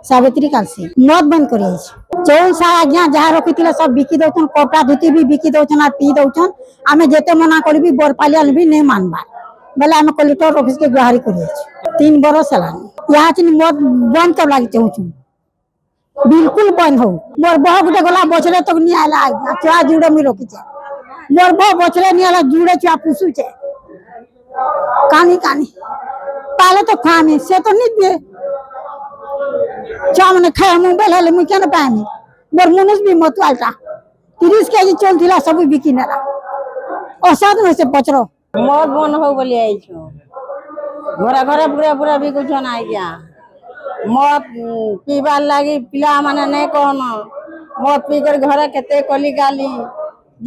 सावित्री कालसी मद बंद कर चौल सा आज्ञा जहाँ रखी सब बिकी दौन कपड़ा धुती भी बिकी दौन और पी दौन आम जिते मना करी बरपालिया भी नहीं मानबार बेले आम कलेक्टर ऑफिस के गुहारी कर 3 बरस है यहाँ मद बंद कर लगे चाहूँ बिल्कुल बंद हो मोर बह गुटे गला बछरे तक नहीं आला आज्ञा चुआ जुड़े मुझे रखी मोर बह बछरे नहीं आला जुड़े चुआ पुषुचे कानी कानी पाले तो खामी से तो नहीं दिए चा मैंने खाए मोबाइल हेले मुझे क्या पाएमी मोर मुनुष भी मत आलता 30 केजी चल थिला सब बिकी नेला असाध में से पचरो मद बन हो बोली आई छु घरे घरे पूरा पूरा बिकु छन आई गया मद पीबार लागी पिला माने नहीं कहन मद पी कर घरे केते कली गाली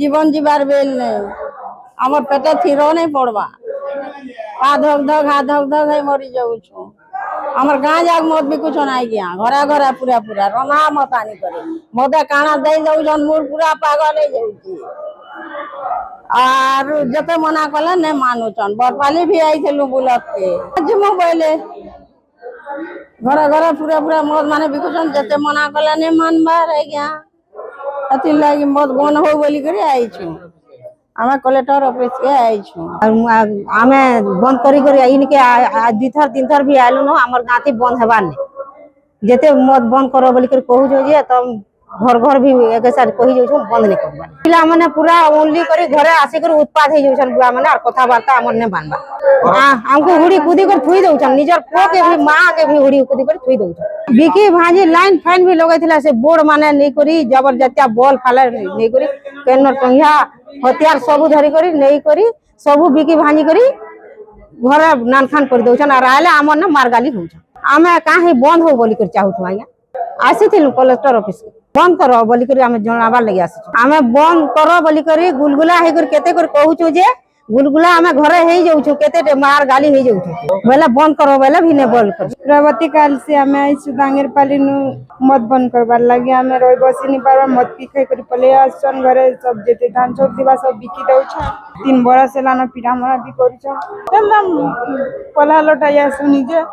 जीवन जीवार बेल ने हमर पेटे थिरो नहीं पड़बा आ धक धक हाथ धक धक है मरी जाऊ छु हमर गाँ जाग मद बिकु छन आई गया घरे घरे पूरा पूरा रना मतानी करे मदे काना दे जाऊ जन मोर पूरा पागल हो जाऊ छी और जते मना कले नहीं मानु छन बरपाली भी आई थलु बुलत के जमो बोले घरे घरे पूरा पूरा मद माने बिकु छन जते मना कले नहीं मानबा रह गया अति लागी मद बन हो बोली करे आई छु आमे कलेक्टर ऑफिस के आई छु आमे बंद करी करी इनके 2 थर 3 थर भी आलु न हमर गाती बंद हेबार ने जेते मद बंद करो बोली कर कहू जो जे तब घर घर भी एक साथ कही जो बंद नहीं करबा पिला माने पूरा ओनली करी घरे आसी कर उत्पाद हे जोछन बुआ माने और कथा वार्ता हमर ने बानबा हमको हुड़ी कूदी कर थुई दउछन निजर पो के भी मां के भी हुड़ी कूदी कर थुई दउछन बिकी भाजी लाइन फाइन भी लगै थिला से बोर्ड माने नहीं करी जबरदस्तिया बॉल फाले नहीं करी केनर टंगिया हथियार सब धरी करी नहीं करी सब बिकी भाजी करी घरे नान खान कर दउछन और आले हमर ने मार गाली होछन आमे काहे बंद हो बोली कर चाहू आया आसी थिलु कलेक्टर ऑफिस बंद करो बोली कर आमे जणाबार लगे आसी आमे बंद करो बोली कर गुलगुला हे कर केते कर कहू छु जे गुलगुला आमे घरे हे जाऊ छु केते मार गाली हे जाऊ छु बेले बंद करो बेले भी ने बोल कर प्रवती काल से आमे आई छु डांगेर पाली नु मत बंद करबार लागे आमे रोय बसिनी पारबा मत पी खाई कर पले आसन घरे सब जेते धान छोक दिबा सब बिकी दउ छ 3 बरस लाना पिरा मरा भी करू छ एकदम पला लटाया सुनी जे